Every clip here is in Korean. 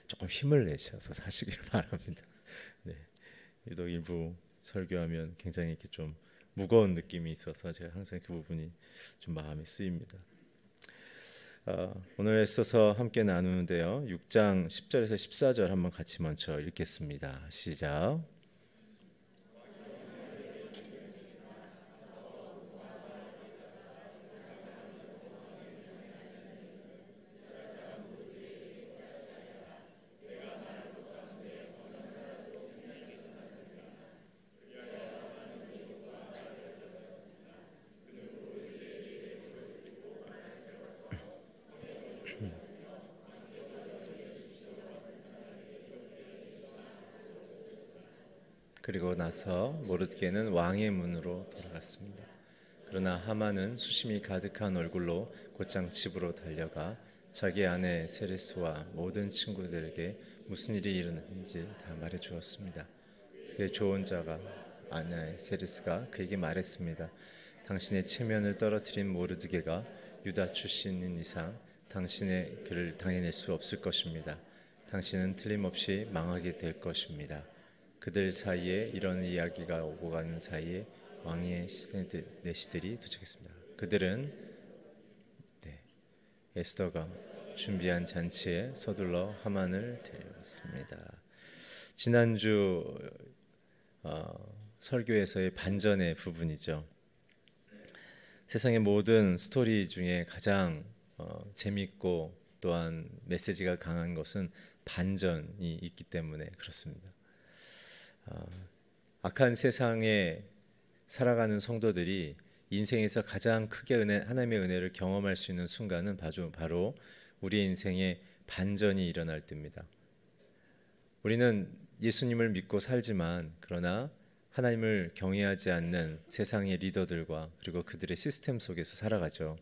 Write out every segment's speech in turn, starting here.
조금 힘을 내셔서 사시기를 바랍니다. 네, 유독 일부 설교하면 굉장히 이렇게 좀 무거운 느낌이 있어서 제가 항상 그 부분이 좀 마음이 쓰입니다. 오늘 애써서 함께 나누는데요, 6장 10절에서 14절 한번 같이 먼저 읽겠습니다. 시작. 그리고 나서 모르드게는 왕의 문으로 돌아갔습니다. 그러나 하만은 수심이 가득한 얼굴로 곧장 집으로 달려가 자기 아내 세레스와 모든 친구들에게 무슨 일이 일어났는지 다 말해 주었습니다. 그의 조언자가 아내 세레스가 그에게 말했습니다. 당신의 체면을 떨어뜨린 모르드게가 유다 출신인 이상 당신의 그를 당해낼 수 없을 것입니다. 당신은 틀림없이 망하게 될 것입니다. 그들 사이에 이런 이야기가 오고 가는 사이에 왕의 내시들이 도착했습니다. 그들은 에스더가 준비한 잔치에 서둘러 하만을 데려왔습니다. 지난주 설교에서의 반전의 부분이죠. 세상의 모든 스토리 중에 가장 재밌고 또한 메시지가 강한 것은 반전이 있기 때문에 그렇습니다. 악한 세상에 살아가는 성도들이 인생에서 가장 크게 하나님의 은혜를 경험할 수 있는 순간은 바로 우리의 인생에 반전이 일어날 때입니다. 우리는 예수님을 믿고 살지만 그러나 하나님을 경외하지 않는 세상의 리더들과 그리고 그들의 시스템 속에서 살아가죠.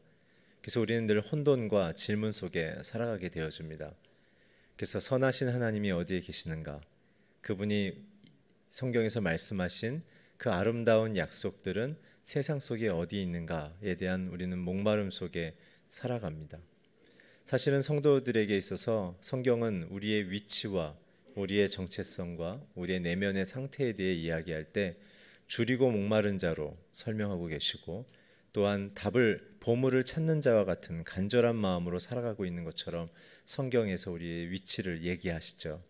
그래서 우리는 늘 혼돈과 질문 속에 살아가게 되어집니다. 그래서 선하신 하나님이 어디에 계시는가? 그분이 성경에서 말씀하신 그 아름다운 약속들은 세상 속에 어디 있는가에 대한 우리는 목마름 속에 살아갑니다. 사실은 성도들에게 있어서 성경은 우리의 위치와 우리의 정체성과 우리의 내면의 상태에 대해 이야기할 때 줄이고 목마른 자로 설명하고 계시고 또한 보물을 찾는 자와 같은 간절한 마음으로 살아가고 있는 것처럼 성경에서 우리의 위치를 얘기하시죠.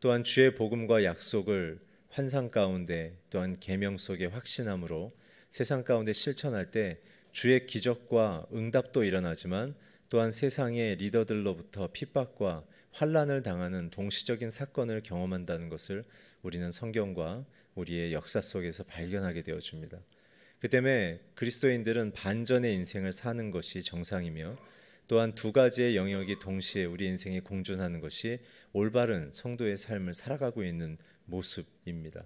또한 주의 복음과 약속을 환상 가운데 또한 계명 속의 확신함으로 세상 가운데 실천할 때 주의 기적과 응답도 일어나지만 또한 세상의 리더들로부터 핍박과 환난을 당하는 동시적인 사건을 경험한다는 것을 우리는 성경과 우리의 역사 속에서 발견하게 되어집니다. 그 때문에 그리스도인들은 반전의 인생을 사는 것이 정상이며 또한 두 가지의 영역이 동시에 우리 인생에 공존하는 것이 올바른 성도의 삶을 살아가고 있는 모습입니다.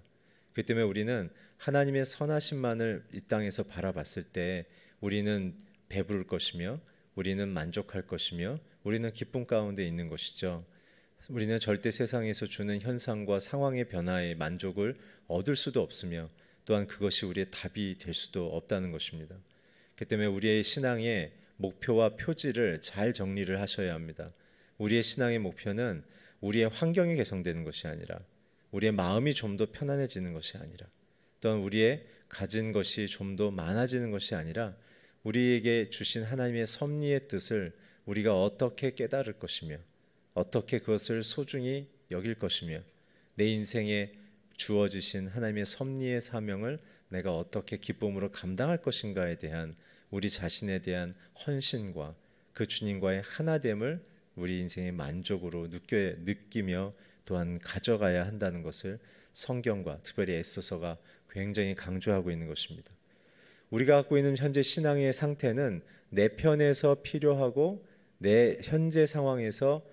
그 때문에 우리는 하나님의 선하심만을 이 땅에서 바라봤을 때 우리는 배부를 것이며 우리는 만족할 것이며 우리는 기쁨 가운데 있는 것이죠. 우리는 절대 세상에서 주는 현상과 상황의 변화에 만족을 얻을 수도 없으며 또한 그것이 우리의 답이 될 수도 없다는 것입니다. 그 때문에 우리의 신앙의 목표와 표지를 잘 정리를 하셔야 합니다. 우리의 신앙의 목표는 우리의 환경이 개선되는 것이 아니라 우리의 마음이 좀 더 편안해지는 것이 아니라 또한 우리의 가진 것이 좀 더 많아지는 것이 아니라 우리에게 주신 하나님의 섭리의 뜻을 우리가 어떻게 깨달을 것이며 어떻게 그것을 소중히 여길 것이며 내 인생에 주어지신 하나님의 섭리의 사명을 내가 어떻게 기쁨으로 감당할 것인가에 대한 우리 자신에 대한 헌신과 그 주님과의 하나됨을 우리 인생의 만족으로 느끼며 또한 가져가야 한다는 것을 성경과 특별히 에스더서가 굉장히 강조하고 있는 것입니다. 우리가 갖고 있는 현재 신앙의 상태는 내 편에서 필요하고 내 현재 상황에서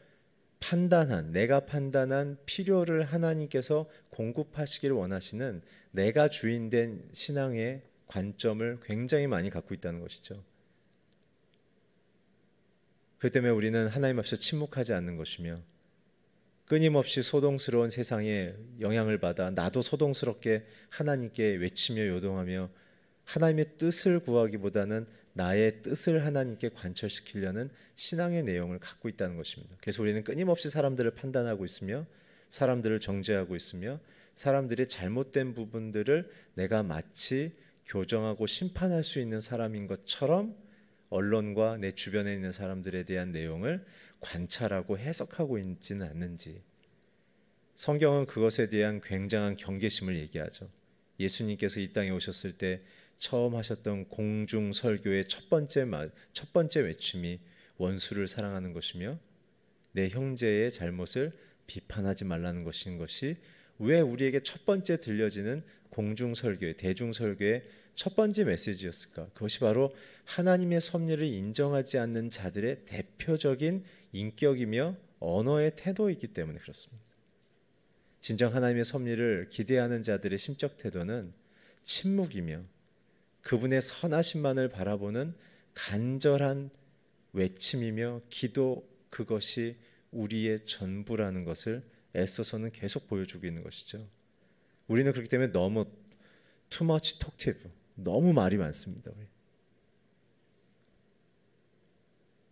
내가 판단한 필요를 하나님께서 공급하시기를 원하시는 내가 주인된 신앙의 관점을 굉장히 많이 갖고 있다는 것이죠. 그 때문에 우리는 하나님 앞에서 침묵하지 않는 것이며 끊임없이 소동스러운 세상에 영향을 받아 나도 소동스럽게 하나님께 외치며 요동하며 하나님의 뜻을 구하기보다는 나의 뜻을 하나님께 관철시키려는 신앙의 내용을 갖고 있다는 것입니다. 그래서 우리는 끊임없이 사람들을 판단하고 있으며 사람들을 정죄하고 있으며 사람들의 잘못된 부분들을 내가 마치 교정하고 심판할 수 있는 사람인 것처럼 언론과 내 주변에 있는 사람들에 대한 내용을 관찰하고 해석하고 있지는 않는지. 성경은 그것에 대한 굉장한 경계심을 얘기하죠. 예수님께서 이 땅에 오셨을 때 처음 하셨던 공중 설교의 첫 번째 외침이 원수를 사랑하는 것이며 내 형제의 잘못을 비판하지 말라는 것인 것이 왜 우리에게 첫 번째 들려지는 공중 설교의 대중 설교의 첫 번째 메시지였을까? 그것이 바로 하나님의 섭리를 인정하지 않는 자들의 대표적인 인격이며 언어의 태도이기 때문에 그렇습니다. 진정 하나님의 섭리를 기대하는 자들의 심적 태도는 침묵이며 그분의 선하심만을 바라보는 간절한 외침이며 기도, 그것이 우리의 전부라는 것을 애써서는 계속 보여주고 있는 것이죠. 우리는 그렇기 때문에 너무 too much talkative, 너무 말이 많습니다.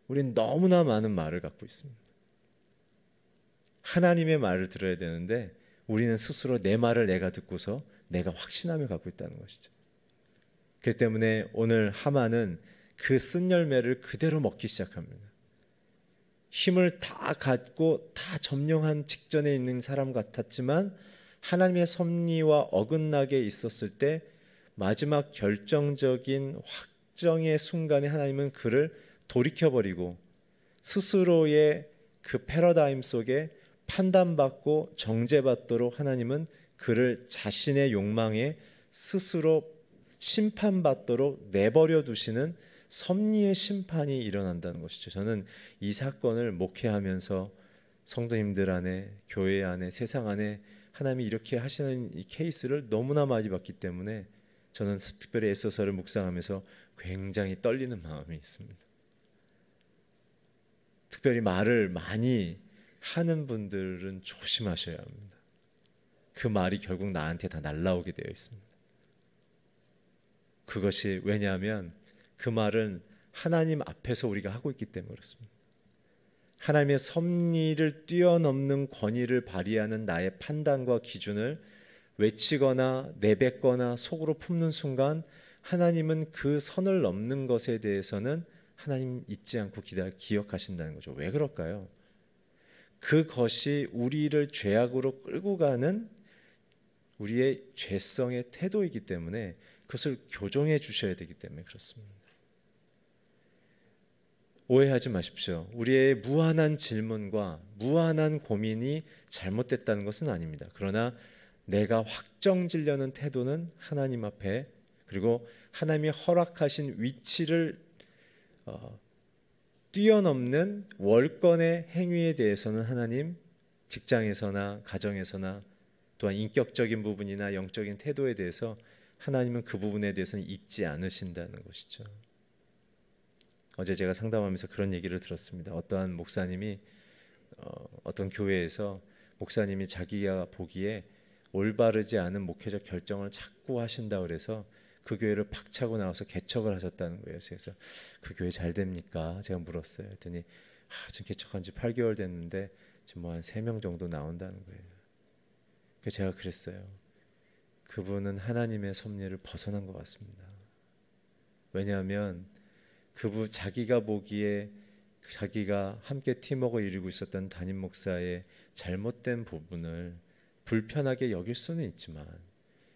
우리는 너무나 많은 말을 갖고 있습니다. 하나님의 말을 들어야 되는데 우리는 스스로 내 말을 내가 듣고서 내가 확신함을 갖고 있다는 것이죠. 그렇기 때문에 오늘 하만은 그 쓴 열매를 그대로 먹기 시작합니다. 힘을 다 갖고 다 점령한 직전에 있는 사람 같았지만 하나님의 섭리와 어긋나게 있었을 때 마지막 결정적인 확정의 순간에 하나님은 그를 돌이켜버리고 스스로의 그 패러다임 속에 판단받고 정죄받도록 하나님은 그를 자신의 욕망에 스스로 심판받도록 내버려 두시는 섭리의 심판이 일어난다는 것이죠. 저는 이 사건을 목회하면서 성도님들 안에, 교회 안에, 세상 안에 하나님이 이렇게 하시는 이 케이스를 너무나 많이 봤기 때문에 저는 특별히 에스더서를 묵상하면서 굉장히 떨리는 마음이 있습니다. 특별히 말을 많이 하는 분들은 조심하셔야 합니다. 그 말이 결국 나한테 다 날라오게 되어 있습니다. 그것이 왜냐하면 그 말은 하나님 앞에서 우리가 하고 있기 때문에 그렇습니다. 하나님의 섭리를 뛰어넘는 권위를 발휘하는 나의 판단과 기준을 외치거나 내뱉거나 속으로 품는 순간 하나님은 그 선을 넘는 것에 대해서는 하나님 잊지 않고 기억하신다는 거죠. 왜 그럴까요? 그것이 우리를 죄악으로 끌고 가는 우리의 죄성의 태도이기 때문에 그것을 교정해 주셔야 되기 때문에 그렇습니다. 오해하지 마십시오. 우리의 무한한 질문과 무한한 고민이 잘못됐다는 것은 아닙니다. 그러나 내가 확정지려는 태도는 하나님 앞에, 그리고 하나님이 허락하신 위치를 뛰어넘는 월권의 행위에 대해서는 하나님, 직장에서나 가정에서나 또한 인격적인 부분이나 영적인 태도에 대해서 하나님은 그 부분에 대해서는 잊지 않으신다는 것이죠. 어제 제가 상담하면서 그런 얘기를 들었습니다. 어떠한 목사님이 어떤 교회에서 목사님이 자기가 보기에 올바르지 않은 목회적 결정을 자꾸 하신다 그래서 그 교회를 박차고 나와서 개척을 하셨다는 거예요. 그래서 그 교회 잘 됩니까? 제가 물었어요. 그랬더니 지금 개척한 지 8개월 됐는데 지금 뭐 한 3명 정도 나온다는 거예요. 그래서 제가 그랬어요. 그분은 하나님의 섭리를 벗어난 것 같습니다. 왜냐하면 자기가 보기에 자기가 함께 팀워크를 이루고 있었던 담임 목사의 잘못된 부분을 불편하게 여길 수는 있지만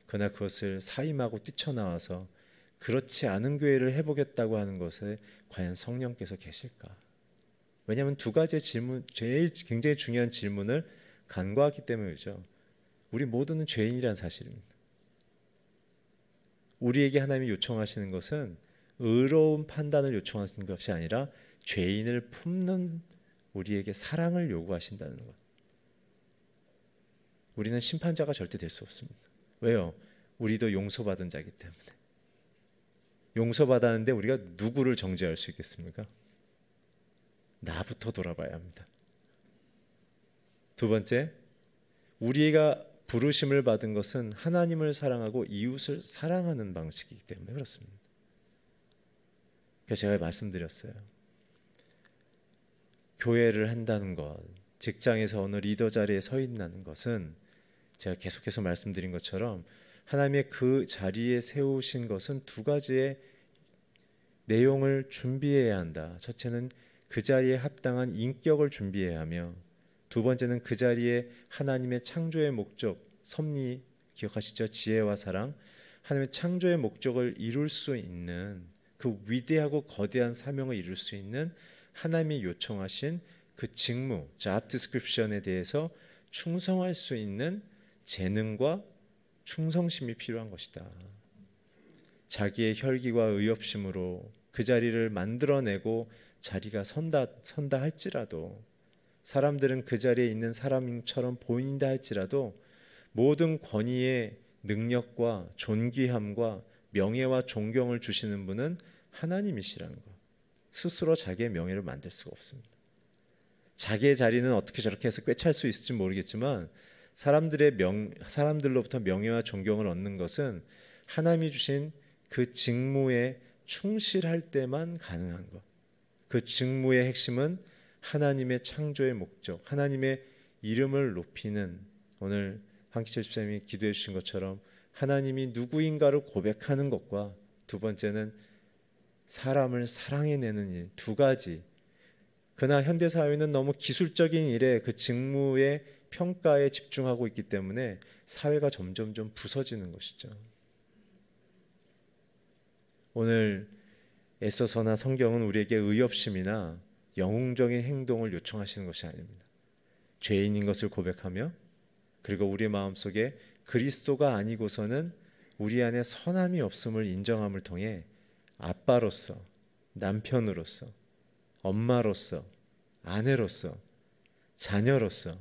그러나 그것을 사임하고 뛰쳐나와서 그렇지 않은 교회를 해보겠다고 하는 것에 과연 성령께서 계실까? 왜냐하면 두 가지의 질문, 제일 굉장히 중요한 질문을 간과하기 때문이죠. 우리 모두는 죄인이라는 사실입니다. 우리에게 하나님이 요청하시는 것은 의로운 판단을 요청하시는 것이 아니라 죄인을 품는 우리에게 사랑을 요구하신다는 것. 우리는 심판자가 절대 될 수 없습니다. 왜요? 우리도 용서받은 자이기 때문에. 용서받았는데 우리가 누구를 정죄할 수 있겠습니까? 나부터 돌아봐야 합니다. 두 번째, 우리가 부르심을 받은 것은 하나님을 사랑하고 이웃을 사랑하는 방식이기 때문에 그렇습니다. 그래서 제가 말씀드렸어요. 교회를 한다는 것, 직장에서 어느 리더 자리에 서 있다는 것은 제가 계속해서 말씀드린 것처럼 하나님의 그 자리에 세우신 것은 두 가지의 내용을 준비해야 한다. 첫째는 그 자리에 합당한 인격을 준비해야 하며, 두 번째는 그 자리에 하나님의 창조의 목적, 섭리 기억하시죠? 지혜와 사랑, 하나님의 창조의 목적을 이룰 수 있는 그 위대하고 거대한 사명을 이룰 수 있는 하나님이 요청하신 그 직무, job description에 대해서 충성할 수 있는 재능과 충성심이 필요한 것이다. 자기의 혈기와 의협심으로 그 자리를 만들어내고 자리가 선다 할지라도, 사람들은 그 자리에 있는 사람처럼 보인다 할지라도 모든 권위의 능력과 존귀함과 명예와 존경을 주시는 분은 하나님이시라는 것. 스스로 자기의 명예를 만들 수가 없습니다. 자기의 자리는 어떻게 저렇게 해서 꿰찰 수 있을지 모르겠지만 사람들로부터 명예와 존경을 얻는 것은 하나님이 주신 그 직무에 충실할 때만 가능한 것. 그 직무의 핵심은 하나님의 창조의 목적, 하나님의 이름을 높이는, 오늘 한기철 집사님이 기도해 주신 것처럼 하나님이 누구인가를 고백하는 것과, 두 번째는 사람을 사랑해내는 일, 두 가지. 그러나 현대사회는 너무 기술적인 일에, 그 직무의 평가에 집중하고 있기 때문에 사회가 점점 좀 부서지는 것이죠. 오늘 애써서나 성경은 우리에게 의협심이나 영웅적인 행동을 요청하시는 것이 아닙니다. 죄인인 것을 고백하며, 그리고 우리의 마음속에 그리스도가 아니고서는 우리 안에 선함이 없음을 인정함을 통해 아빠로서, 남편으로서, 엄마로서, 아내로서, 자녀로서,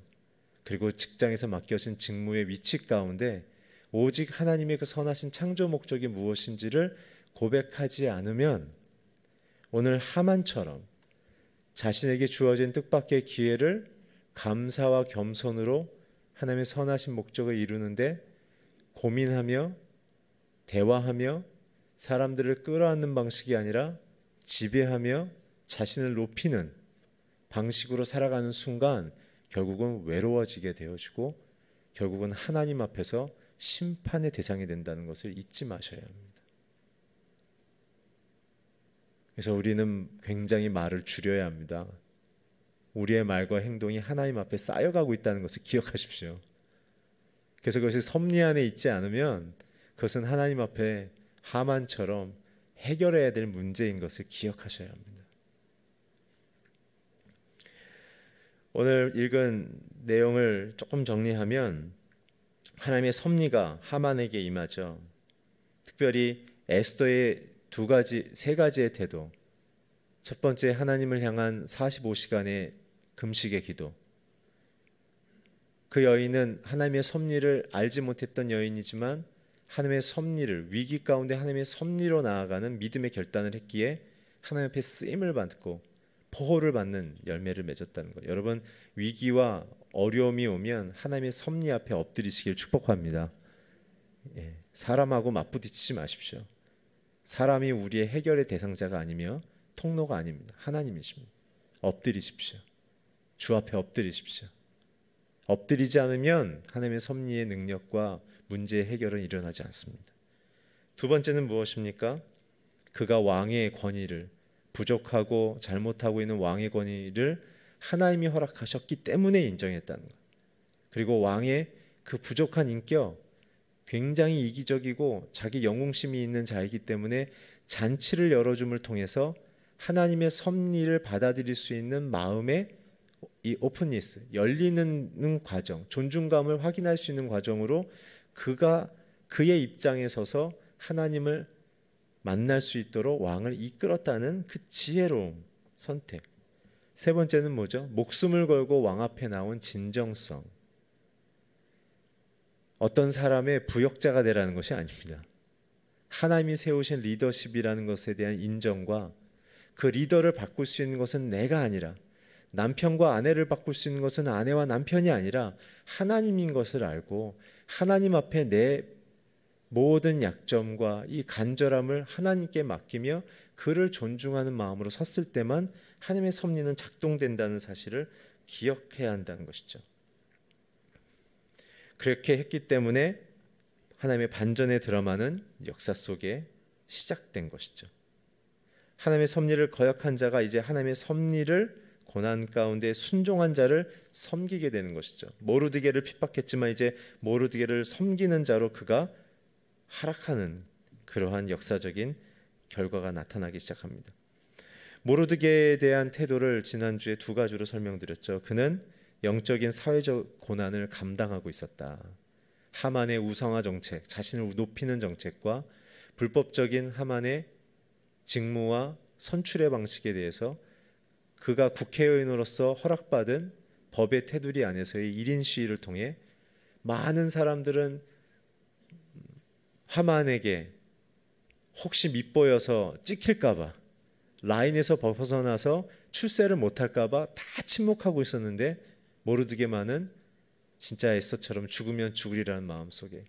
그리고 직장에서 맡겨진 직무의 위치 가운데 오직 하나님의 그 선하신 창조 목적이 무엇인지를 고백하지 않으면, 오늘 하만처럼 자신에게 주어진 뜻밖의 기회를 감사와 겸손으로 하나님의 선하신 목적을 이루는데 고민하며 대화하며 사람들을 끌어안는 방식이 아니라 지배하며 자신을 높이는 방식으로 살아가는 순간 결국은 외로워지게 되어지고 결국은 하나님 앞에서 심판의 대상이 된다는 것을 잊지 마셔야 합니다. 그래서 우리는 굉장히 말을 줄여야 합니다. 우리의 말과 행동이 하나님 앞에 쌓여가고 있다는 것을 기억하십시오. 그래서 그것이 섭리 안에 있지 않으면 그것은 하나님 앞에 하만처럼 해결해야 될 문제인 것을 기억하셔야 합니다. 오늘 읽은 내용을 조금 정리하면 하나님의 섭리가 하만에게 임하죠. 특별히 에스더의 세 가지의 태도. 첫 번째, 하나님을 향한 45시간의 금식의 기도. 그 여인은 하나님의 섭리를 알지 못했던 여인이지만 하나님의 섭리를, 위기 가운데 하나님의 섭리로 나아가는 믿음의 결단을 했기에 하나님 앞에 쓰임을 받고 보호를 받는 열매를 맺었다는 것. 여러분, 위기와 어려움이 오면 하나님의 섭리 앞에 엎드리시길 축복합니다. 사람하고 맞부딪히지 마십시오. 사람이 우리의 해결의 대상자가 아니며 통로가 아닙니다. 하나님이십니다. 엎드리십시오. 주 앞에 엎드리십시오. 엎드리지 않으면 하나님의 섭리의 능력과 문제의 해결은 일어나지 않습니다. 두 번째는 무엇입니까? 그가 왕의 권위를, 부족하고 잘못하고 있는 왕의 권위를 하나님이 허락하셨기 때문에 인정했다는 것. 그리고 왕의 그 부족한 인격, 굉장히 이기적이고 자기 영웅심이 있는 자이기 때문에 잔치를 열어줌을 통해서 하나님의 섭리를 받아들일 수 있는 마음의 이 오픈니스, 열리는 과정, 존중감을 확인할 수 있는 과정으로 그가 그의 입장에 서서 하나님을 만날 수 있도록 왕을 이끌었다는 그 지혜로운 선택. 세 번째는 뭐죠? 목숨을 걸고 왕 앞에 나온 진정성. 어떤 사람의 부역자가 되라는 것이 아닙니다. 하나님이 세우신 리더십이라는 것에 대한 인정과 그 리더를 바꿀 수 있는 것은 내가 아니라, 남편과 아내를 바꿀 수 있는 것은 아내와 남편이 아니라 하나님인 것을 알고 하나님 앞에 내 모든 약점과 이 간절함을 하나님께 맡기며 그를 존중하는 마음으로 섰을 때만 하나님의 섭리는 작동된다는 사실을 기억해야 한다는 것이죠. 그렇게 했기 때문에 하나님의 반전의 드라마는 역사 속에 시작된 것이죠. 하나님의 섭리를 거역한 자가 이제 하나님의 섭리를 고난 가운데 순종한 자를 섬기게 되는 것이죠. 모르드게를 핍박했지만 이제 모르드게를 섬기는 자로 그가 하락하는 그러한 역사적인 결과가 나타나기 시작합니다. 모르드게에 대한 태도를 지난주에 두 가지로 설명드렸죠. 그는 영적인 사회적 고난을 감당하고 있었다. 하만의 우상화 정책, 자신을 높이는 정책과 불법적인 하만의 직무와 선출의 방식에 대해서 그가 국회의원으로서 허락받은 법의 테두리 안에서의 1인 시위를 통해 많은 사람들은 하만에게 혹시 밉보여서 찍힐까 봐, 라인에서 벗어나서 출세를 못할까 봐 다 침묵하고 있었는데 모르드게만은 진짜 에스더처럼 죽으면 죽으리라는 마음속에,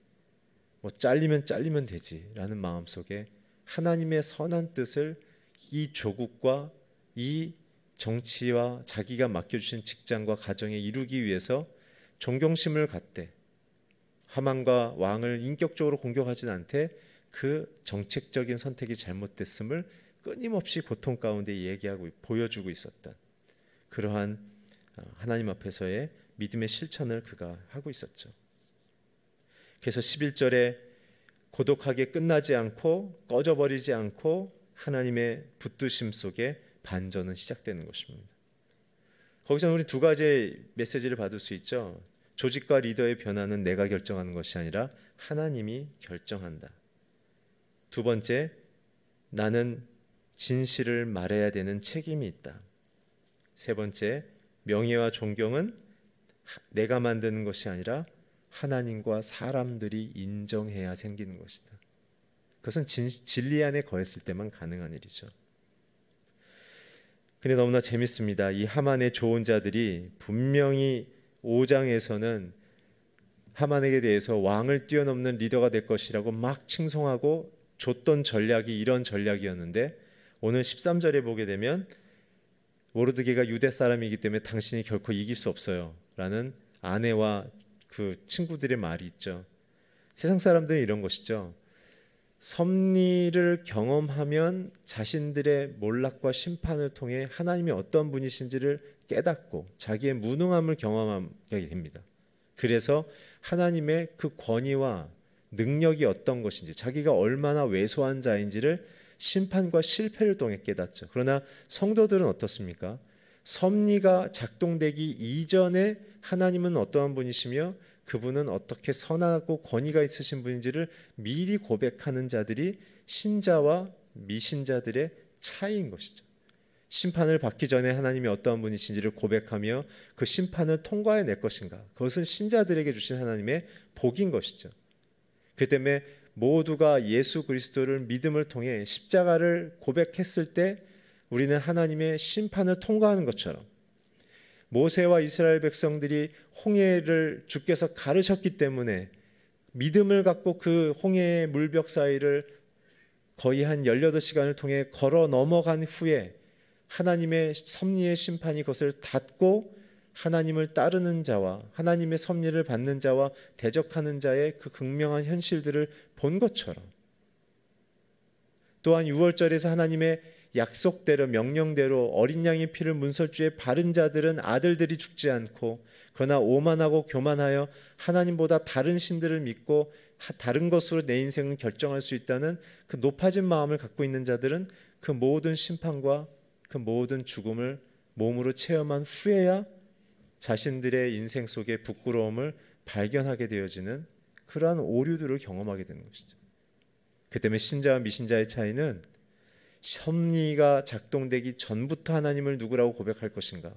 뭐 잘리면 되지라는 마음속에 하나님의 선한 뜻을 이 조국과 이 정치와 자기가 맡겨주신 직장과 가정에 이루기 위해서 존경심을 갖되 하만과 왕을 인격적으로 공격하진 않되 그 정책적인 선택이 잘못됐음을 끊임없이 고통 가운데 얘기하고 보여주고 있었던 그러한 하나님 앞에서의 믿음의 실천을 그가 하고 있었죠. 그래서 11절에 고독하게 끝나지 않고 꺼져버리지 않고 하나님의 붙드심 속에 반전은 시작되는 것입니다. 거기서 우리 두 가지의 메시지를 받을 수 있죠. 조직과 리더의 변화는 내가 결정하는 것이 아니라 하나님이 결정한다. 두 번째, 나는 진실을 말해야 되는 책임이 있다. 세 번째, 명예와 존경은 내가 만드는 것이 아니라 하나님과 사람들이 인정해야 생기는 것이다. 그것은 진리 안에 거했을 때만 가능한 일이죠. 근데 너무나 재밌습니다. 이 하만의 조언자들이 분명히 5장에서는 하만에게 대해서 왕을 뛰어넘는 리더가 될 것이라고 막 칭송하고 줬던 전략이 이런 전략이었는데 오늘 13절에 보게 되면 모르드게가 유대 사람이기 때문에 당신이 결코 이길 수 없어요 라는 아내와 그 친구들의 말이 있죠. 세상 사람들은 이런 것이죠. 섭리를 경험하면 자신들의 몰락과 심판을 통해 하나님이 어떤 분이신지를 깨닫고 자기의 무능함을 경험하게 됩니다. 그래서 하나님의 그 권위와 능력이 어떤 것인지, 자기가 얼마나 왜소한 자인지를 심판과 실패를 통해 깨닫죠. 그러나 성도들은 어떻습니까? 섭리가 작동되기 이전에 하나님은 어떠한 분이시며 그분은 어떻게 선하고 권위가 있으신 분인지를 미리 고백하는 자들이 신자와 미신자들의 차이인 것이죠. 심판을 받기 전에 하나님이 어떠한 분이신지를 고백하며 그 심판을 통과해낼 것인가, 그것은 신자들에게 주신 하나님의 복인 것이죠. 그 때문에 모두가 예수 그리스도를 믿음을 통해 십자가를 고백했을 때 우리는 하나님의 심판을 통과하는 것처럼 모세와 이스라엘 백성들이 홍해를 주께서 가르셨기 때문에 믿음을 갖고 그 홍해의 물벽 사이를 거의 한 18시간을 통해 걸어 넘어간 후에 하나님의 섭리의 심판이 그것을 닫고 하나님을 따르는 자와 하나님의 섭리를 받는 자와 대적하는 자의 그 극명한 현실들을 본 것처럼, 또한 6월절에서 하나님의 약속대로 명령대로 어린 양의 피를 문설주에 바른 자들은 아들들이 죽지 않고, 그러나 오만하고 교만하여 하나님보다 다른 신들을 믿고 다른 것으로 내 인생을 결정할 수 있다는 그 높아진 마음을 갖고 있는 자들은 그 모든 심판과 그 모든 죽음을 몸으로 체험한 후에야 자신들의 인생 속의 부끄러움을 발견하게 되어지는 그러한 오류들을 경험하게 되는 것이죠. 그 때문에 신자와 미신자의 차이는 섭리가 작동되기 전부터 하나님을 누구라고 고백할 것인가,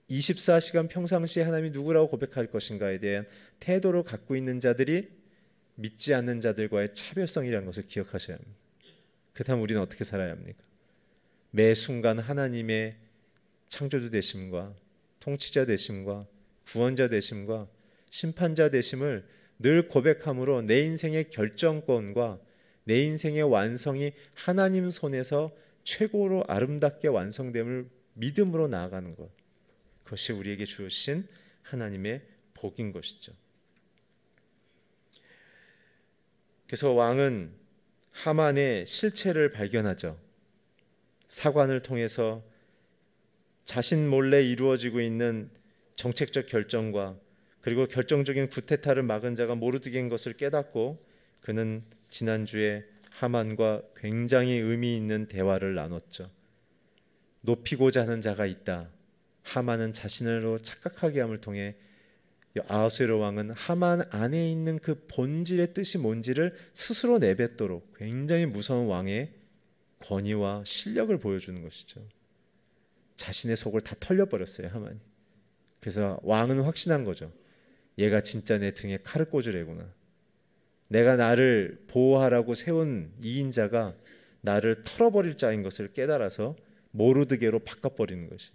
24시간 평상시에 하나님이 누구라고 고백할 것인가에 대한 태도를 갖고 있는 자들이 믿지 않는 자들과의 차별성이라는 것을 기억하셔야 합니다. 그렇다면 우리는 어떻게 살아야 합니까? 매 순간 하나님의 창조주 되심과 통치자 되심과 구원자 되심과 심판자 되심을 늘 고백함으로 내 인생의 결정권과 내 인생의 완성이 하나님 손에서 최고로 아름답게 완성됨을 믿음으로 나아가는 것, 그것이 우리에게 주신 하나님의 복인 것이죠. 그래서 왕은 하만의 실체를 발견하죠. 사관을 통해서 자신 몰래 이루어지고 있는 정책적 결정과 그리고 결정적인 쿠데타를 막은 자가 모르드게인 것을 깨닫고 그는 지난주에 하만과 굉장히 의미 있는 대화를 나눴죠. 높이고자 하는 자가 있다. 하만은 자신으로 착각하게 함을 통해 아하수에로 왕은 하만 안에 있는 그 본질의 뜻이 뭔지를 스스로 내뱉도록 굉장히 무서운 왕의 권위와 실력을 보여주는 것이죠. 자신의 속을 다 털려버렸어요, 하만이. 그래서 왕은 확신한 거죠. 얘가 진짜 내 등에 칼을 꽂을 애구나. 내가 나를 보호하라고 세운 이 인자가 나를 털어버릴 자인 것을 깨달아서 모르드게로 바꿔버리는 것이.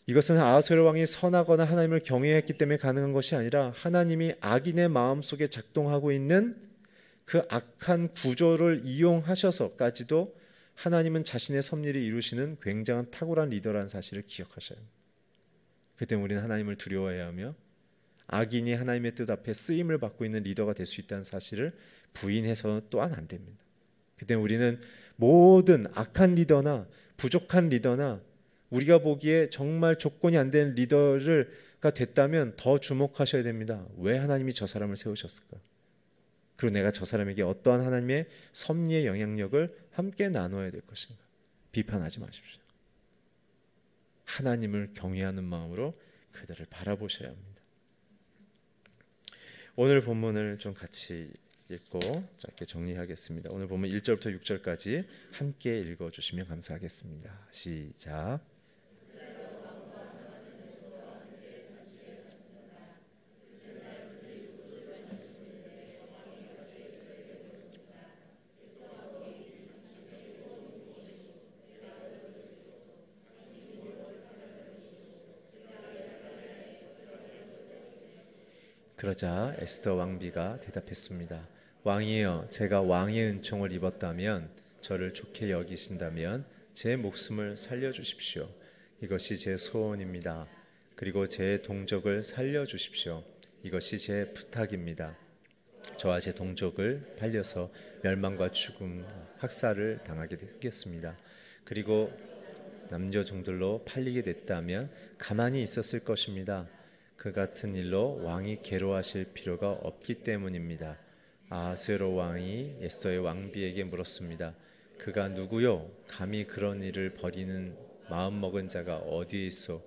이것은 아하수에로 왕이 선하거나 하나님을 경외했기 때문에 가능한 것이 아니라 하나님이 악인의 마음속에 작동하고 있는 그 악한 구조를 이용하셔서까지도 하나님은 자신의 섭리를 이루시는 굉장한 탁월한 리더라는 사실을 기억하셔야 합니다. 그 때문에 우리는 하나님을 두려워해야 하며 악인이 하나님의 뜻 앞에 쓰임을 받고 있는 리더가 될 수 있다는 사실을 부인해서는 또한 안 됩니다. 그 때문에 우리는 모든 악한 리더나 부족한 리더나 우리가 보기에 정말 조건이 안 되는 리더가 됐다면 더 주목하셔야 됩니다. 왜 하나님이 저 사람을 세우셨을까? 그리고 내가 저 사람에게 어떠한 하나님의 섭리의 영향력을 함께 나눠야 될 것인가? 비판하지 마십시오. 하나님을 경외하는 마음으로 그들을 바라보셔야 합니다. 오늘 본문을 좀 같이 읽고 짧게 정리하겠습니다. 오늘 본문 1절부터 6절까지 함께 읽어주시면 감사하겠습니다. 시작. 그러자 에스더 왕비가 대답했습니다. 왕이여, 제가 왕의 은총을 입었다면, 저를 좋게 여기신다면 제 목숨을 살려주십시오. 이것이 제 소원입니다. 그리고 제 동족을 살려주십시오. 이것이 제 부탁입니다. 저와 제 동족을 팔려서 멸망과 죽음, 학살을 당하게 되겠습니다. 그리고 남녀 종들로 팔리게 됐다면 가만히 있었을 것입니다. 그 같은 일로 왕이 괴로워하실 필요가 없기 때문입니다. 아하수에로 왕이 에스더의 왕비에게 물었습니다. 그가 누구요? 감히 그런 일을 벌이는 마음먹은 자가 어디에 있어?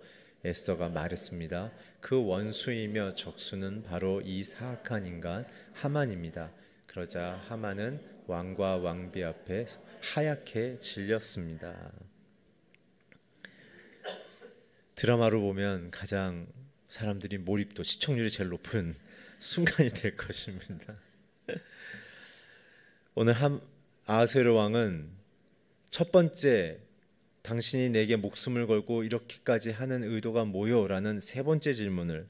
에스더가 말했습니다. 그 원수이며 적수는 바로 이 사악한 인간 하만입니다. 그러자 하만은 왕과 왕비 앞에 하얗게 질렸습니다. 드라마로 보면 가장 사람들이 몰입도, 시청률이 제일 높은 순간이 될 것입니다. 오늘 아하수에로 왕은 첫 번째, 당신이 내게 목숨을 걸고 이렇게까지 하는 의도가 뭐요라는 세 번째 질문을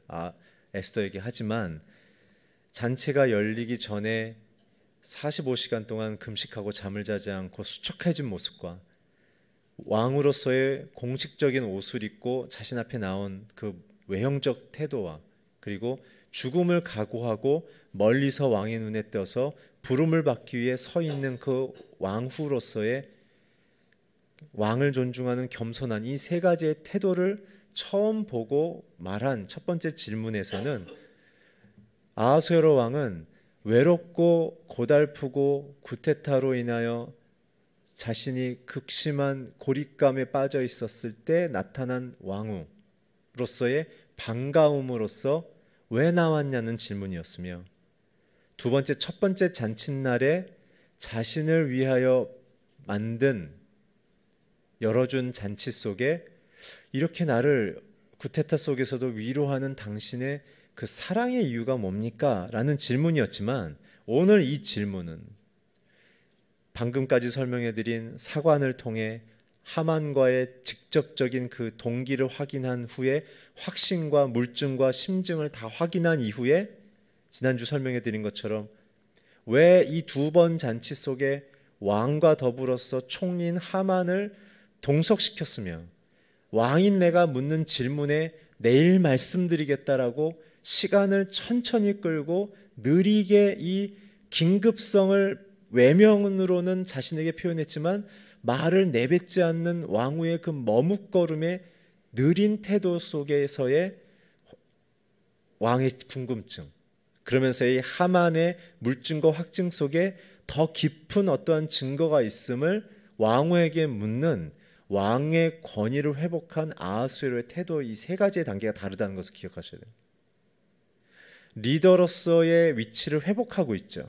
에스더에게 하지만, 잔치가 열리기 전에 45시간 동안 금식하고 잠을 자지 않고 수척해진 모습과 왕으로서의 공식적인 옷을 입고 자신 앞에 나온 그 외형적 태도와 그리고 죽음을 각오하고 멀리서 왕의 눈에 띄어서 부름을 받기 위해 서 있는 그 왕후로서의 왕을 존중하는 겸손한 이 세 가지의 태도를 처음 보고 말한 첫 번째 질문에서는 아하수에로 왕은 외롭고 고달프고 구테타로 인하여 자신이 극심한 고립감에 빠져 있었을 때 나타난 왕후로서의 반가움으로써 왜 나왔냐는 질문이었으며, 두 번째, 첫 번째 잔칫날에 자신을 위하여 만든 열어준 잔치 속에 이렇게 나를 구테타 속에서도 위로하는 당신의 그 사랑의 이유가 뭡니까? 라는 질문이었지만, 오늘 이 질문은 방금까지 설명해드린 사관을 통해 하만과의 직접적인 그 동기를 확인한 후에 확신과 물증과 심증을 다 확인한 이후에 지난주 설명해드린 것처럼 왜 이 두 번 잔치 속에 왕과 더불어서 총리인 하만을 동석시켰으며 왕인 내가 묻는 질문에 내일 말씀드리겠다라고 시간을 천천히 끌고 느리게 이 긴급성을 외면으로는 자신에게 표현했지만 말을 내뱉지 않는 왕후의 그 머뭇거림의 느린 태도 속에서의 왕의 궁금증, 그러면서 이 하만의 물증과 확증 속에 더 깊은 어떠한 증거가 있음을 왕후에게 묻는 왕의 권위를 회복한 아하수에로의 태도, 이 세 가지의 단계가 다르다는 것을 기억하셔야 돼요. 리더로서의 위치를 회복하고 있죠.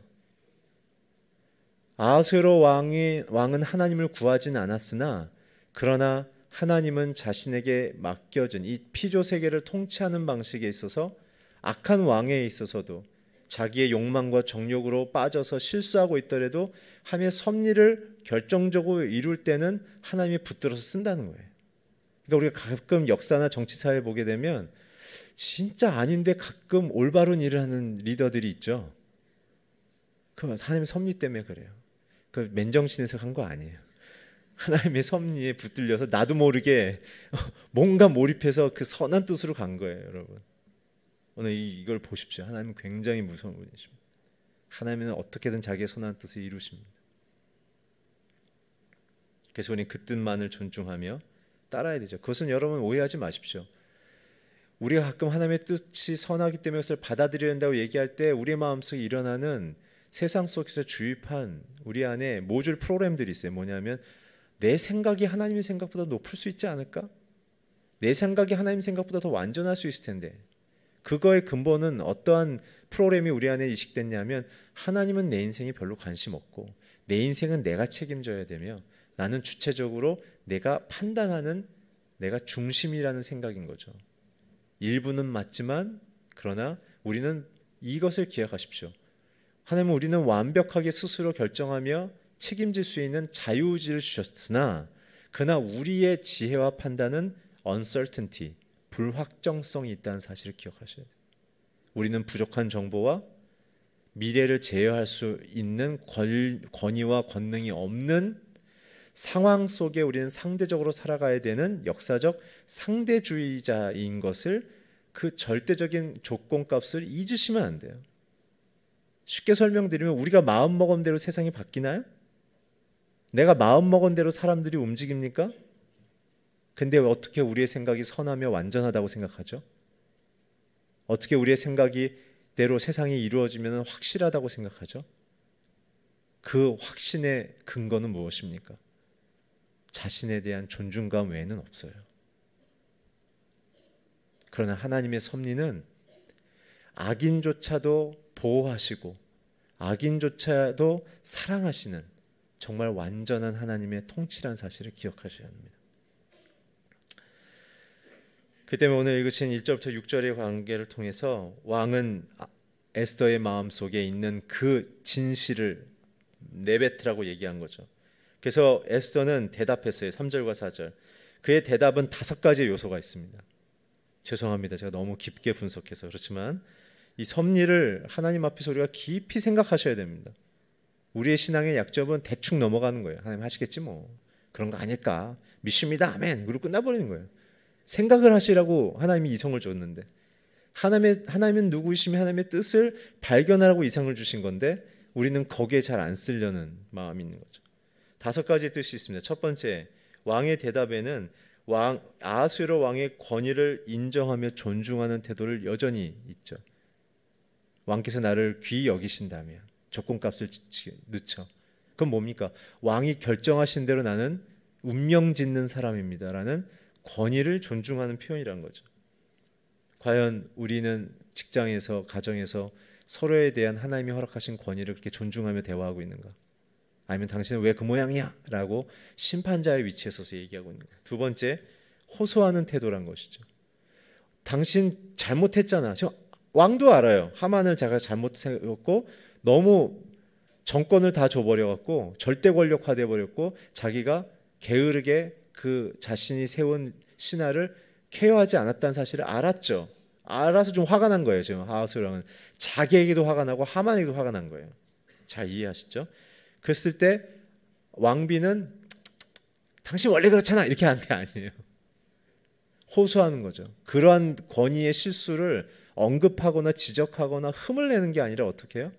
아하수에로 왕은 하나님을 구하진 않았으나 그러나 하나님은 자신에게 맡겨진 이 피조 세계를 통치하는 방식에 있어서 악한 왕에 있어서도 자기의 욕망과 정욕으로 빠져서 실수하고 있더라도 하나님의 섭리를 결정적으로 이룰 때는 하나님이 붙들어서 쓴다는 거예요. 그러니까 우리가 가끔 역사나 정치사회 보게 되면 진짜 아닌데 가끔 올바른 일을 하는 리더들이 있죠. 그 하나님의 섭리 때문에 그래요. 그 맨정신에서 한 거 아니에요. 하나님의 섭리에 붙들려서 나도 모르게 뭔가 몰입해서 그 선한 뜻으로 간 거예요, 여러분. 오늘 이걸 보십시오. 하나님은 굉장히 무서운 분이십니다. 하나님은 어떻게든 자기의 선한 뜻을 이루십니다. 그래서 우리는 그 뜻만을 존중하며 따라야 되죠. 그것은 여러분 오해하지 마십시오. 우리가 가끔 하나님의 뜻이 선하기 때문에 그것을 받아들여야 한다고 얘기할 때 우리의 마음속에 일어나는 세상 속에서 주입한 우리 안에 모듈 프로그램들이 있어요. 뭐냐면 내 생각이 하나님의 생각보다 높을 수 있지 않을까? 내 생각이 하나님 생각보다 더 완전할 수 있을 텐데, 그거의 근본은 어떠한 프로그램이 우리 안에 이식됐냐면 하나님은 내 인생에 별로 관심 없고 내 인생은 내가 책임져야 되며 나는 주체적으로 내가 판단하는 내가 중심이라는 생각인 거죠. 일부는 맞지만 그러나 우리는 이것을 기억하십시오. 하나님은 우리는 완벽하게 스스로 결정하며 책임질 수 있는 자유의지를 주셨으나 그러나 우리의 지혜와 판단은 uncertainty, 불확정성이 있다는 사실을 기억하셔야 돼요. 우리는 부족한 정보와 미래를 제어할 수 있는 권위와 권능이 없는 상황 속에 우리는 상대적으로 살아가야 되는 역사적 상대주의자인 것을, 그 절대적인 조건값을 잊으시면 안 돼요. 쉽게 설명드리면 우리가 마음먹은 대로 세상이 바뀌나요? 내가 마음먹은 대로 사람들이 움직입니까? 근데 어떻게 우리의 생각이 선하며 완전하다고 생각하죠? 어떻게 우리의 생각이 대로 세상이 이루어지면 확실하다고 생각하죠? 그 확신의 근거는 무엇입니까? 자신에 대한 존중감 외에는 없어요. 그러나 하나님의 섭리는 악인조차도 보호하시고 악인조차도 사랑하시는 정말 완전한 하나님의 통치라는 사실을 기억하셔야 합니다. 그 때문에 오늘 읽으신 1절부터 6절의 관계를 통해서 왕은 에스더의 마음속에 있는 그 진실을 내뱉으라고 얘기한 거죠. 그래서 에스더는 대답했어요. 3절과 4절. 그의 대답은 5가지의 요소가 있습니다. 죄송합니다. 제가 너무 깊게 분석해서 그렇지만 이 섭리를 하나님 앞에서 우리가 깊이 생각하셔야 됩니다. 우리의 신앙의 약점은 대충 넘어가는 거예요. 하나님 하시겠지 뭐. 그런 거 아닐까. 믿습니다. 아멘. 그리고 끝나버리는 거예요. 생각을 하시라고 하나님이 이성을 줬는데, 하나님은 누구이시며 하나님의 뜻을 발견하라고 이성을 주신 건데 우리는 거기에 잘 안 쓰려는 마음이 있는 거죠. 5가지의 뜻이 있습니다. 첫 번째, 왕의 대답에는 아하수에로 왕의 권위를 인정하며 존중하는 태도를 여전히 있죠. 왕께서 나를 귀히 여기신다면 조건값을 늦춰. 그건 뭡니까? 왕이 결정하신 대로 나는 운명 짓는 사람입니다라는 권위를 존중하는 표현이라는 거죠. 과연 우리는 직장에서, 가정에서 서로에 대한 하나님이 허락하신 권위를 그렇게 존중하며 대화하고 있는가? 아니면 당신은 왜 그 모양이야? 라고 심판자의 위치에 서서 얘기하고 있는가? 2번째, 호소하는 태도란 것이죠. 당신 잘못했잖아. 지금 왕도 알아요. 하만을 자기가 잘못했고 너무 정권을 다 줘버려갖고 절대 권력화돼 버렸고 자기가 게으르게 그 자신이 세운 신하를 케어하지 않았다는 사실을 알았죠. 알아서 좀 화가 난 거예요. 지금 아하수에로는 자기에게도 화가 나고 하만에게도 화가 난 거예요. 잘 이해하시죠? 그랬을 때 왕비는 당신 원래 그렇잖아 이렇게 하는 게 아니에요. 호소하는 거죠. 그러한 권위의 실수를 언급하거나 지적하거나 흠을 내는 게 아니라 어떻게 해요?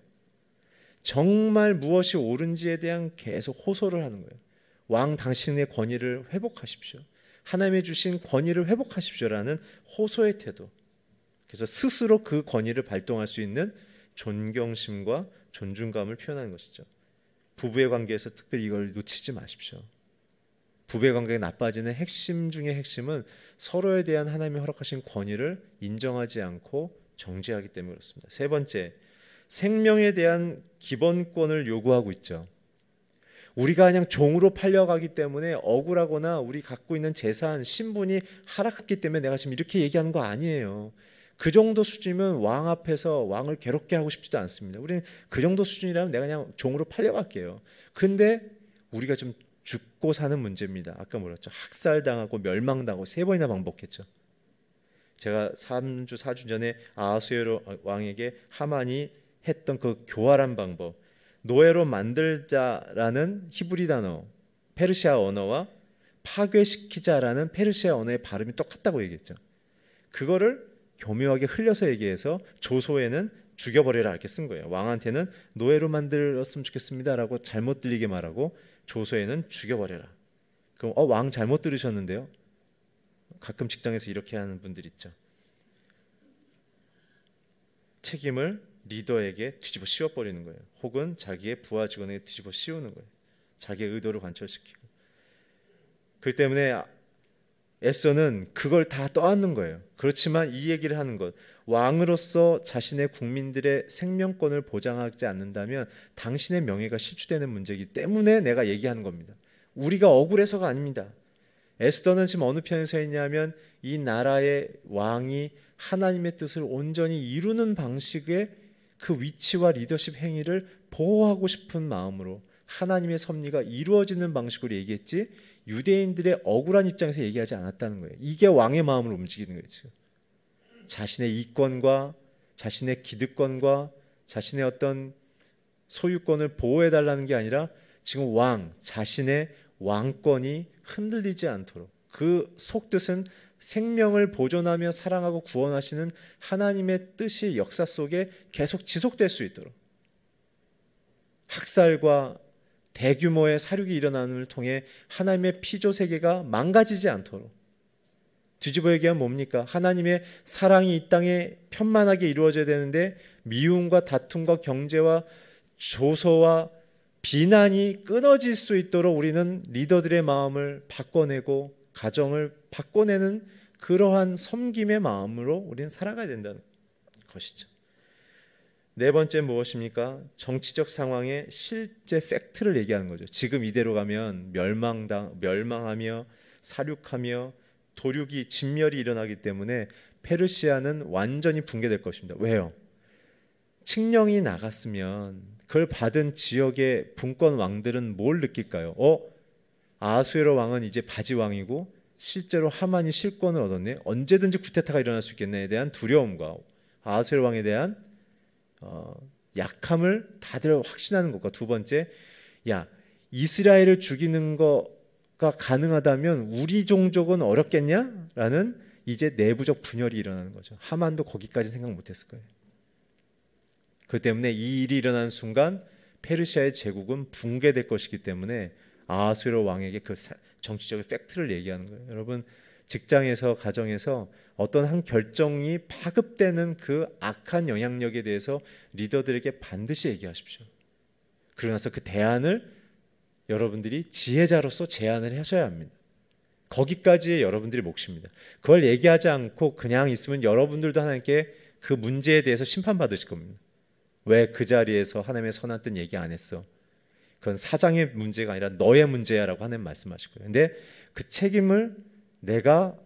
정말 무엇이 옳은지에 대한 계속 호소를 하는 거예요. 왕 당신의 권위를 회복하십시오. 하나님이 주신 권위를 회복하십시오라는 호소의 태도. 그래서 스스로 그 권위를 발동할 수 있는 존경심과 존중감을 표현하는 것이죠. 부부의 관계에서 특별히 이걸 놓치지 마십시오. 부부의 관계가 나빠지는 핵심 중의 핵심은 서로에 대한 하나님이 허락하신 권위를 인정하지 않고 정죄하기 때문에 그렇습니다. 세 번째, 생명에 대한 기본권을 요구하고 있죠. 우리가 그냥 종으로 팔려가기 때문에 억울하거나 우리 갖고 있는 재산, 신분이 하락했기 때문에 내가 지금 이렇게 얘기하는 거 아니에요. 그 정도 수준이면 왕 앞에서 왕을 괴롭게 하고 싶지도 않습니다. 우리는 그 정도 수준이라면 내가 그냥 종으로 팔려갈게요. 근데 우리가 좀 죽고 사는 문제입니다. 아까 뭐랬죠? 학살당하고 멸망당하고 3번이나 반복했죠. 제가 3주 4주 전에 아하수에로 왕에게 하만이 했던 그 교활한 방법, 노예로 만들자라는 히브리 단어 페르시아 언어와 파괴시키자라는 페르시아 언어의 발음이 똑같다고 얘기했죠. 그거를 교묘하게 흘려서 얘기해서 조소에는 죽여버려라 이렇게 쓴 거예요. 왕한테는 노예로 만들었으면 좋겠습니다라고 잘못 들리게 말하고 조소에는 죽여버려라. 그럼 왕 잘못 들으셨는데요. 가끔 직장에서 이렇게 하는 분들 있죠. 책임을 리더에게 뒤집어 씌워버리는 거예요. 혹은 자기의 부하 직원에게 뒤집어 씌우는 거예요. 자기의 의도를 관철시키고. 그렇기 때문에 에스더는 그걸 다 떠안는 거예요. 그렇지만 이 얘기를 하는 것, 왕으로서 자신의 국민들의 생명권을 보장하지 않는다면 당신의 명예가 실추되는 문제이기 때문에 내가 얘기하는 겁니다. 우리가 억울해서가 아닙니다. 에스더는 지금 어느 편에 서 있냐면 이 나라의 왕이 하나님의 뜻을 온전히 이루는 방식의 그 위치와 리더십 행위를 보호하고 싶은 마음으로 하나님의 섭리가 이루어지는 방식으로 얘기했지 유대인들의 억울한 입장에서 얘기하지 않았다는 거예요. 이게 왕의 마음을 움직이는 거죠. 자신의 이권과 자신의 기득권과 자신의 어떤 소유권을 보호해달라는 게 아니라 지금 왕 자신의 왕권이 흔들리지 않도록, 그 속뜻은 생명을 보존하며 사랑하고 구원하시는 하나님의 뜻이 역사 속에 계속 지속될 수 있도록, 학살과 대규모의 사륙이 일어남을 통해 하나님의 피조 세계가 망가지지 않도록, 뒤집어 얘기하면 뭡니까? 하나님의 사랑이 이 땅에 편만하게 이루어져야 되는데 미움과 다툼과 경제와 조소와 비난이 끊어질 수 있도록 우리는 리더들의 마음을 바꿔내고 가정을 바꿔내는 그러한 섬김의 마음으로 우리는 살아가야 된다는 것이죠. 네 번째 무엇입니까? 정치적 상황의 실제 팩트를 얘기하는 거죠. 지금 이대로 가면 멸망하며 사륙하며 도륙이 진멸이 일어나기 때문에 페르시아는 완전히 붕괴될 것입니다. 왜요? 칙령이 나갔으면 그걸 받은 지역의 분권 왕들은 뭘 느낄까요? 아하수에로 왕은 이제 바지 왕이고 실제로 하만이 실권을 얻었네. 언제든지 쿠데타가 일어날 수 있겠네에 대한 두려움과 아하수에로 왕에 대한 약함을 다들 확신하는 것과, 두 번째, 이스라엘을 죽이는 거가 가능하다면 우리 종족은 어렵겠냐라는 이제 내부적 분열이 일어나는 거죠. 하만도 거기까지 생각 못했을 거예요. 그렇기 때문에 이 일이 일어나는 순간 페르시아의 제국은 붕괴될 것이기 때문에 아하수에로 왕에게 그 정치적인 팩트를 얘기하는 거예요. 여러분, 직장에서 가정에서 어떤 한 결정이 파급되는 그 악한 영향력에 대해서 리더들에게 반드시 얘기하십시오. 그러고 나서 그 대안을 여러분들이 지혜자로서 제안을 하셔야 합니다. 거기까지의 여러분들의 몫입니다. 그걸 얘기하지 않고 그냥 있으면 여러분들도 하나님께 그 문제에 대해서 심판받으실 겁니다. 왜 그 자리에서 하나님의 선한 뜻 얘기 안 했어? 그건 사장의 문제가 아니라 너의 문제야라고 하나님 말씀하실 거예요. 근데 그 책임을 내가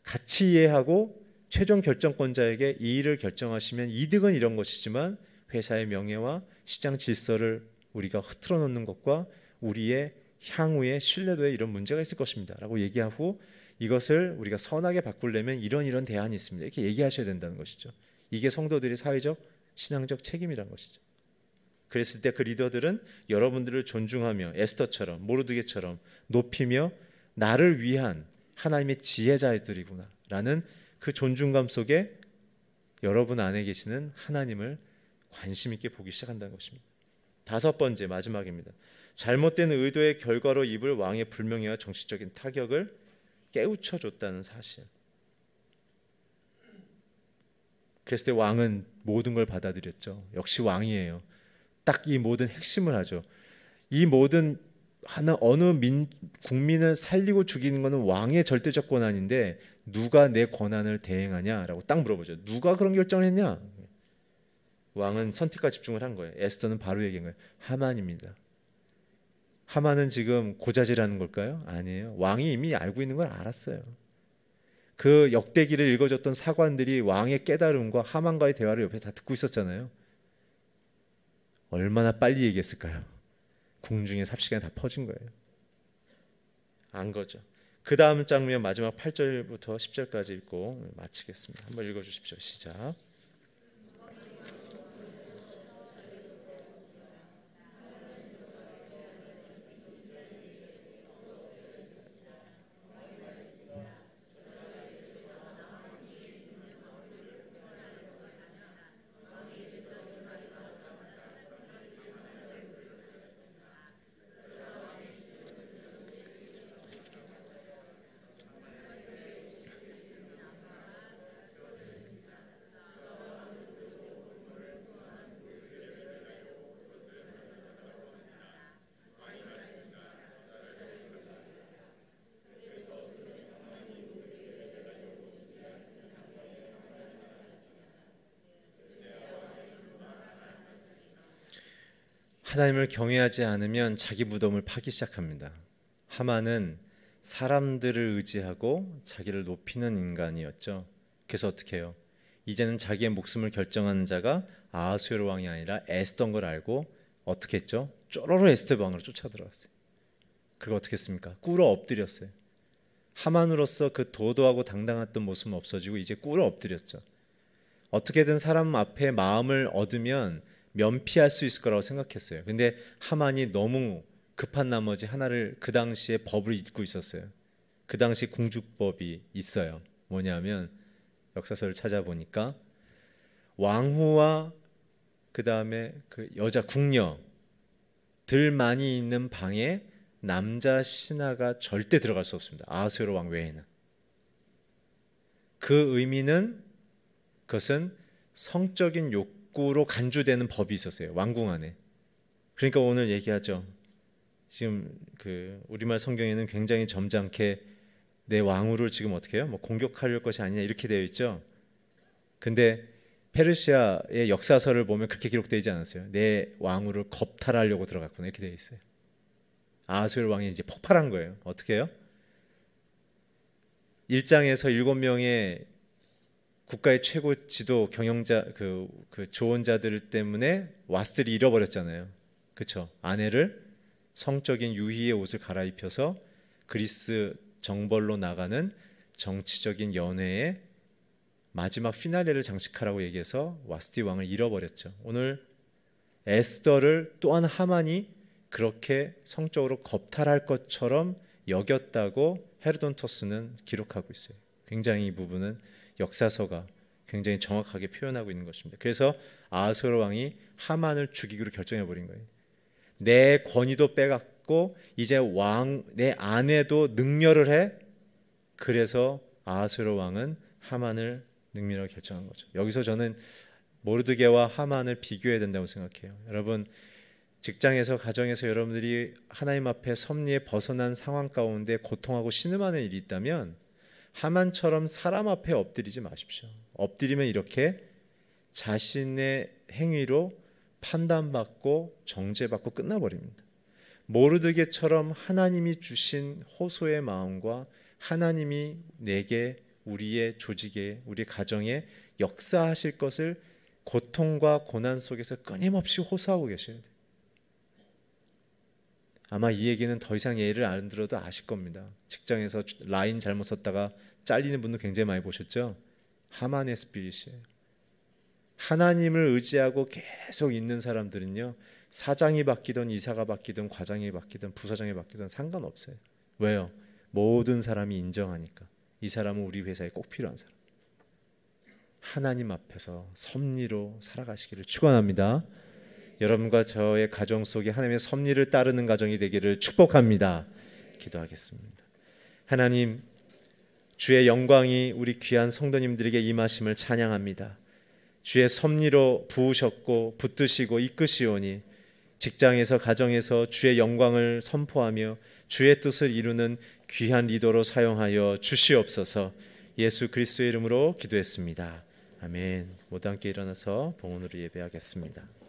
같이 이해하고 최종 결정권자에게 이 일을 결정하시면 이득은 이런 것이지만 회사의 명예와 시장 질서를 우리가 흐트러 놓는 것과 우리의 향후의 신뢰도에 이런 문제가 있을 것입니다 라고 얘기하고, 이것을 우리가 선하게 바꾸려면 이런 대안이 있습니다 이렇게 얘기하셔야 된다는 것이죠. 이게 성도들의 사회적 신앙적 책임이라는 것이죠. 그랬을 때 그 리더들은 여러분들을 존중하며 에스더처럼 모르드게처럼 높이며 나를 위한 하나님의 지혜자들이구나 라는 그 존중감 속에 여러분 안에 계시는 하나님을 관심 있게 보기 시작한다는 것입니다. 다섯 번째, 마지막입니다. 잘못된 의도의 결과로 입을 왕의 불명예와 정치적인 타격을 깨우쳐줬다는 사실. 그랬을 때 왕은 모든 걸 받아들였죠. 역시 왕이에요. 딱 이 모든 핵심을 하죠. 이 모든 어느 국민을 살리고 죽이는 것은 왕의 절대적 권한인데 누가 내 권한을 대행하냐라고 딱 물어보죠. 누가 그런 결정을 했냐? 왕은 선택과 집중을 한 거예요. 에스더는 바로 얘기한 거예요. 하만입니다. 하만은 지금 고자질하는 걸까요? 아니에요. 왕이 이미 알고 있는 걸 알았어요. 그 역대기를 읽어줬던 사관들이 왕의 깨달음과 하만과의 대화를 옆에서 다 듣고 있었잖아요. 얼마나 빨리 얘기했을까요? 궁중에 삽시간에 다 퍼진 거예요. 안 거죠. 그 다음 장면 마지막 8절부터 10절까지 읽고 마치겠습니다. 한번 읽어주십시오. 시작. 하나님을 경외하지 않으면 자기 무덤을 파기 시작합니다. 하만은 사람들을 의지하고 자기를 높이는 인간이었죠. 그래서 어떻게 해요? 이제는 자기의 목숨을 결정하는 자가 아하수에로 왕이 아니라 에스더인 걸 알고 어떻게 했죠? 쪼로로 에스더 방으로 쫓아 들어갔어요. 그리고 어떻게 했습니까? 꿇어 엎드렸어요. 하만으로서 그 도도하고 당당했던 모습은 없어지고 이제 꿇어 엎드렸죠. 어떻게든 사람 앞에 마음을 얻으면 면피할 수 있을 거라고 생각했어요. 근데 하만이 너무 급한 나머지 하나를 그 당시에 법을 잊고 있었어요. 그 당시 궁주법이 있어요. 뭐냐면 역사서를 찾아보니까 왕후와 그 다음에 그 여자 궁녀들만이 있는 방에 남자 신하가 절대 들어갈 수 없습니다. 아하수에로 왕 외에는. 그 의미는 그것은 성적인 욕구로 간주되는 법이 있었어요. 왕궁 안에. 그러니까 오늘 얘기하죠. 지금 그 우리말 성경에는 굉장히 점잖게 내 왕후를 지금 어떻게 해요? 뭐 공격할 것이 아니냐 이렇게 되어 있죠. 근데 페르시아의 역사서를 보면 그렇게 기록되어 있지 않았어요. 내 왕후를 겁탈하려고 들어갔구나 이렇게 되어 있어요. 아하수에로 왕이 이제 폭발한 거예요. 어떻게 해요? 1장에서 7명의 국가의 최고 지도 경영자 그 조언자들 때문에 와스들이 잃어버렸잖아요. 그렇죠? 아내를 성적인 유희의 옷을 갈아입혀서 그리스 정벌로 나가는 정치적인 연회의 마지막 피날레를 장식하라고 얘기해서 와스티 왕을 잃어버렸죠. 오늘 에스더를 또한 하만이 그렇게 성적으로 겁탈할 것처럼 여겼다고 헤로도토스는 기록하고 있어요. 굉장히 이 부분은 역사서가 굉장히 정확하게 표현하고 있는 것입니다. 그래서 아하수에로 왕이 하만을 죽이기로 결정해 버린 거예요. 내 권위도 빼갖고 이제 내 아내도 능멸을 해. 그래서 아하수에로 왕은 하만을 능멸하고 결정한 거죠. 여기서 저는 모르드게와 하만을 비교해야 된다고 생각해요. 여러분 직장에서 가정에서 여러분들이 하나님 앞에 섭리에 벗어난 상황 가운데 고통하고 신음하는 일이 있다면 하만처럼 사람 앞에 엎드리지 마십시오. 엎드리면 이렇게 자신의 행위로 판단받고 정죄받고 끝나버립니다. 모르드게처럼 하나님이 주신 호소의 마음과 하나님이 내게 우리의 조직에 우리 가정에 역사하실 것을 고통과 고난 속에서 끊임없이 호소하고 계셔야 돼요. 아마 이 얘기는 더 이상 예를 안 들어도 아실 겁니다. 직장에서 라인 잘못 썼다가 잘리는 분도 굉장히 많이 보셨죠? 하만의 스피릿이에요. 하나님을 의지하고 계속 있는 사람들은요 사장이 바뀌든 이사가 바뀌든 과장이 바뀌든 부사장이 바뀌든 상관없어요. 왜요? 모든 사람이 인정하니까 이 사람은 우리 회사에 꼭 필요한 사람. 하나님 앞에서 섭리로 살아가시기를 축원합니다. 여러분과 저의 가정 속에 하나님의 섭리를 따르는 가정이 되기를 축복합니다. 기도하겠습니다. 하나님, 주의 영광이 우리 귀한 성도님들에게 임하심을 찬양합니다. 주의 섭리로 부으셨고 붙드시고 이끄시오니 직장에서 가정에서 주의 영광을 선포하며 주의 뜻을 이루는 귀한 리더로 사용하여 주시옵소서. 예수 그리스도의 이름으로 기도했습니다. 아멘. 모두 함께 일어나서 봉헌으로 예배하겠습니다.